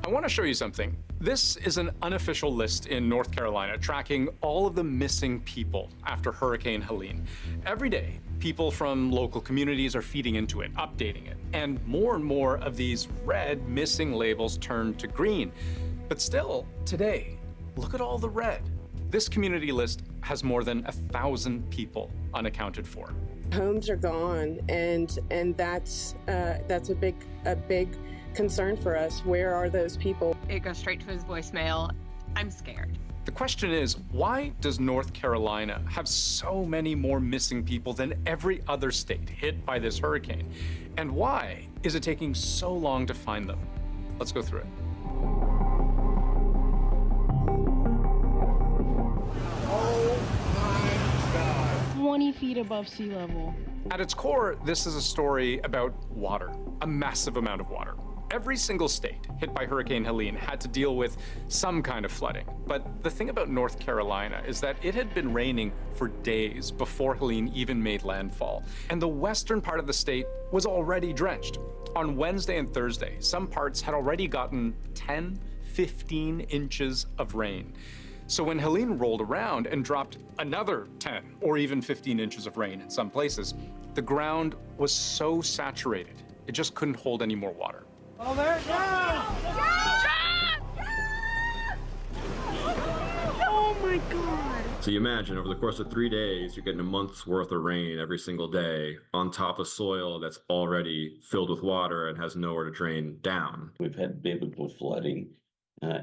I want to show you something. This is an unofficial list in North Carolina tracking all of the missing people after Hurricane Helene. Every day, people from local communities are feeding into it, updating it, and more of these red missing labels turn to green. But still, today, look at all the red. This community list has more than 1,000 people unaccounted for. Homes are gone, and that's a big concern for us. Where are those people? It goes straight to his voicemail. I'm scared. The question is, why does North Carolina have so many more missing people than every other state hit by this hurricane? And why is it taking so long to find them? Let's go through it. Oh my God. 20 feet above sea level. At its core, this is a story about water, a massive amount of water. Every single state hit by Hurricane Helene had to deal with some kind of flooding. But the thing about North Carolina is that it had been raining for days before Helene even made landfall. And the western part of the state was already drenched. On Wednesday and Thursday, some parts had already gotten 10, 15 inches of rain. So when Helene rolled around and dropped another 10 or even 15 inches of rain in some places, the ground was so saturated, it just couldn't hold any more water. Oh, there it goes! Oh my God. So you imagine over the course of 3 days, you're getting a month's worth of rain every single day on top of soil that's already filled with water and has nowhere to drain down. We've had biblical flooding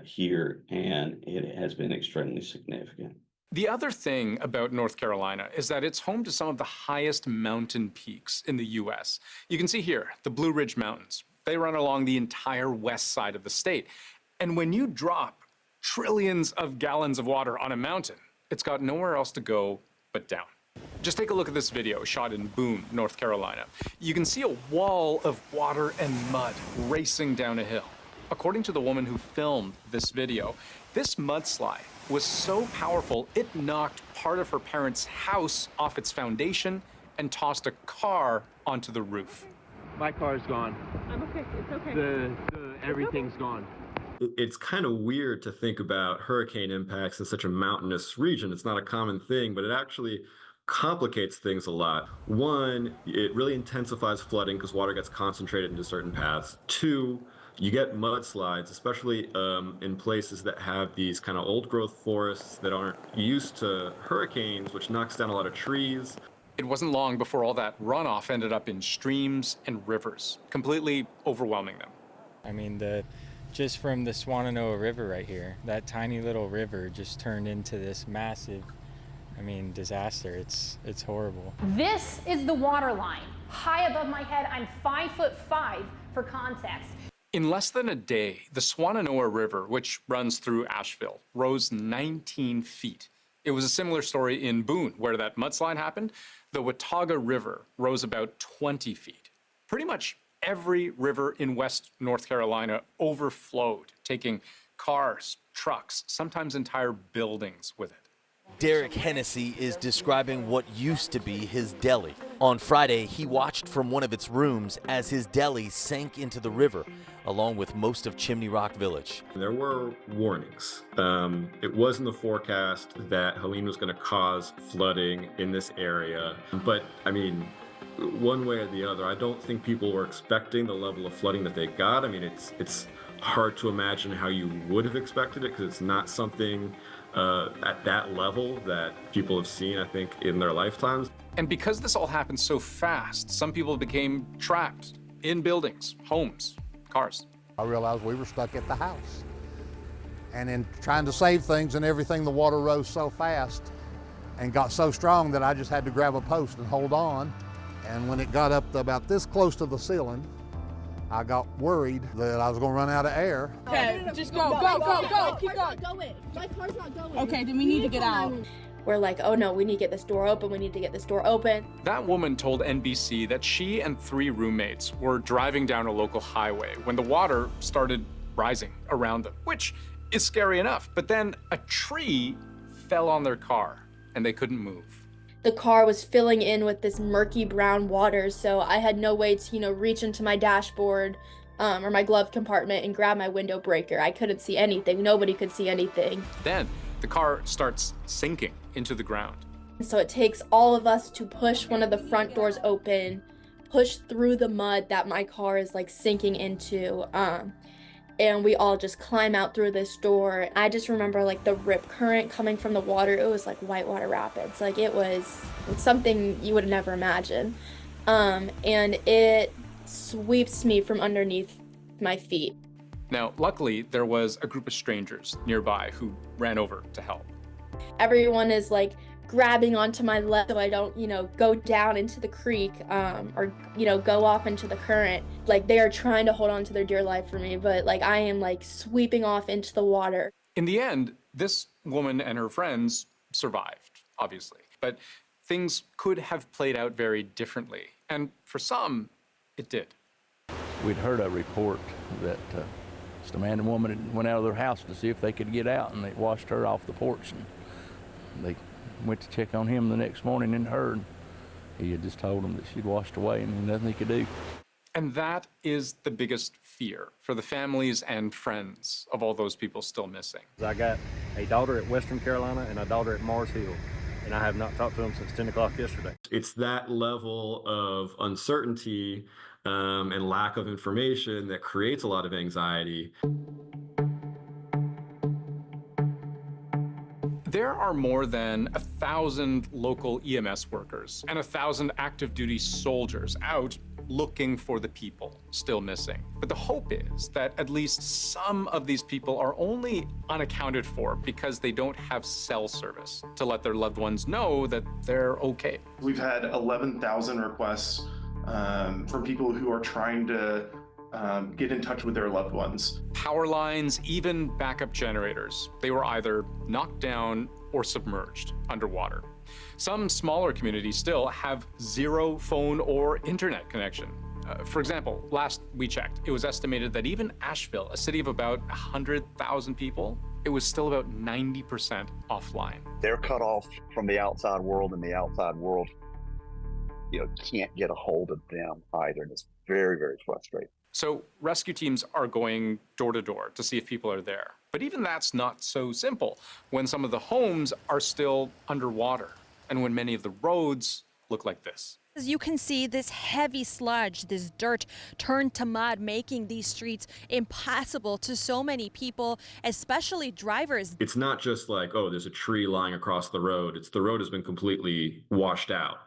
here, and it has been extremely significant. The other thing about North Carolina is that it's home to some of the highest mountain peaks in the U.S. You can see here, the Blue Ridge Mountains. They run along the entire west side of the state. And when you drop trillions of gallons of water on a mountain, it's got nowhere else to go but down. Just take a look at this video shot in Boone, North Carolina. You can see a wall of water and mud racing down a hill. According to the woman who filmed this video, this mudslide was so powerful, it knocked part of her parents' house off its foundation and tossed a car onto the roof. My car's gone. I'm okay. It's okay. Everything's gone. It's kind of weird to think about hurricane impacts in such a mountainous region. It's not a common thing, but it actually complicates things a lot. One, it really intensifies flooding because water gets concentrated into certain paths. Two, you get mudslides, especially in places that have these kind of old growth forests that aren't used to hurricanes, which knocks down a lot of trees. It wasn't long before all that runoff ended up in streams and rivers, completely overwhelming them. I mean, just from the Shenandoah River right here, that tiny little river just turned into this massive, disaster. It's horrible. This is the water line. High above my head, I'm 5'5" for context. In less than a day, the Shenandoah River, which runs through Asheville, rose 19 feet. It was a similar story in Boone, where that mudslide happened. The Watauga River rose about 20 feet. Pretty much every river in West North Carolina overflowed, taking cars, trucks, sometimes entire buildings with it. Derek Hennessy is describing what used to be his deli. On Friday, he watched from one of its rooms as his deli sank into the river, along with most of Chimney Rock Village. There were warnings. It was in the forecast that Helene was going to cause flooding in this area. But, one way or the other, I don't think people were expecting the level of flooding that they got. It's hard to imagine how you would have expected it because it's not something at that level that people have seen, I think, in their lifetimes. And because this all happened so fast, some people became trapped in buildings, homes, cars. I realized we were stuck at the house. And in trying to save things and everything, the water rose so fast and got so strong that I just had to grab a post and hold on. And when it got up to about this close to the ceiling, I got worried that I was going to run out of air. Okay, just go. Keep going. My car's not going. Okay, then we need to get out. We're like, oh no, we need to get this door open. That woman told NBC that she and 3 roommates were driving down a local highway when the water started rising around them, which is scary enough. But then a tree fell on their car and they couldn't move. The car was filling in with this murky brown water, so I had no way to, reach into my dashboard, or my glove compartment and grab my window breaker. I couldn't see anything. Nobody could see anything. Then the car starts sinking into the ground. So it takes all of us to push one of the front doors open, push through the mud that my car is like sinking into, and we all just climb out through this door. I just remember like the rip current coming from the water. It was like whitewater rapids. Like it was something you would never imagine. And it sweeps me from underneath my feet. Now, luckily, there was a group of strangers nearby who ran over to help. Everyone is like grabbing onto my leg so I don't, go down into the creek or, go off into the current. Like they are trying to hold on to their dear life for me, but like I am like sweeping off into the water. In the end, this woman and her friends survived, obviously, but things could have played out very differently. And for some, it did. We'd heard a report that just a man and woman went out of their house to see if they could get out, and they washed her off the porch, and they went to check on him the next morning and her, and he had just told them that she'd washed away and there's nothing he could do. And that is the biggest fear for the families and friends of all those people still missing. I got a daughter at Western Carolina and a daughter at Mars Hill, and I have not talked to them since 10 o'clock yesterday. It's that level of uncertainty and lack of information that creates a lot of anxiety. There are more than 1,000 local EMS workers and 1,000 active duty soldiers out looking for the people still missing. But the hope is that at least some of these people are only unaccounted for because they don't have cell service to let their loved ones know that they're okay. We've had 11,000 requests from people who are trying to get in touch with their loved ones. Power lines, even backup generators, they were either knocked down or submerged underwater. Some smaller communities still have zero phone or internet connection. For example, last we checked, it was estimated that even Asheville, a city of about 100,000 people, it was still about 90% offline. They're cut off from the outside world, and the outside world, can't get a hold of them either. And it's very, very frustrating. So rescue teams are going door to door to see if people are there. But even that's not so simple when some of the homes are still underwater and when many of the roads look like this. As you can see, this heavy sludge, this dirt turned to mud, making these streets impassable to so many people, especially drivers. It's not just like, oh, there's a tree lying across the road. The road has been completely washed out.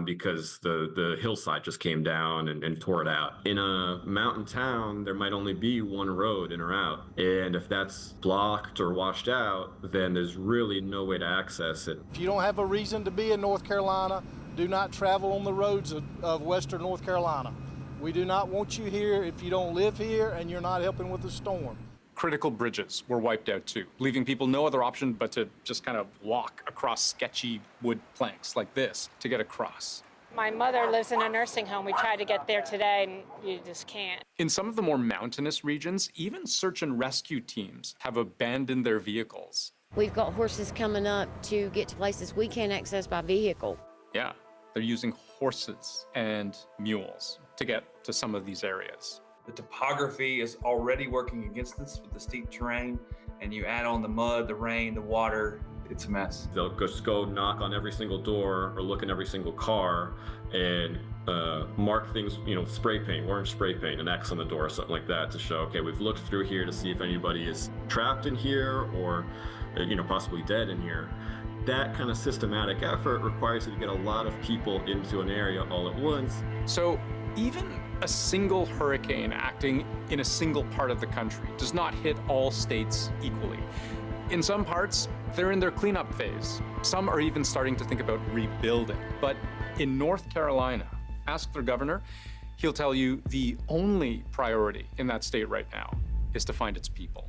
Because the hillside just came down and tore it out. In a mountain town, there might only be one road in or out. And if that's blocked or washed out, then there's really no way to access it. If you don't have a reason to be in North Carolina, do not travel on the roads of Western North Carolina. We do not want you here if you don't live here and you're not helping with the storm. Critical bridges were wiped out too, leaving people no other option but to just kind of walk across sketchy wood planks like this to get across. My mother lives in a nursing home. We tried to get there today and you just can't. In some of the more mountainous regions, even search and rescue teams have abandoned their vehicles. We've got horses coming up to get to places we can't access by vehicle. Yeah, they're using horses and mules to get to some of these areas. The topography is already working against us with the steep terrain, and you add on the mud, the rain, the water, it's a mess. They'll just go knock on every single door or look in every single car and mark things, spray paint, orange spray paint, an X on the door or something like that to show, okay, we've looked through here to see if anybody is trapped in here or, possibly dead in here. That kind of systematic effort requires you to get a lot of people into an area all at once. So even a single hurricane acting in a single part of the country does not hit all states equally. In some parts, they're in their cleanup phase. Some are even starting to think about rebuilding. But in North Carolina, ask their governor, he'll tell you the only priority in that state right now is to find its people.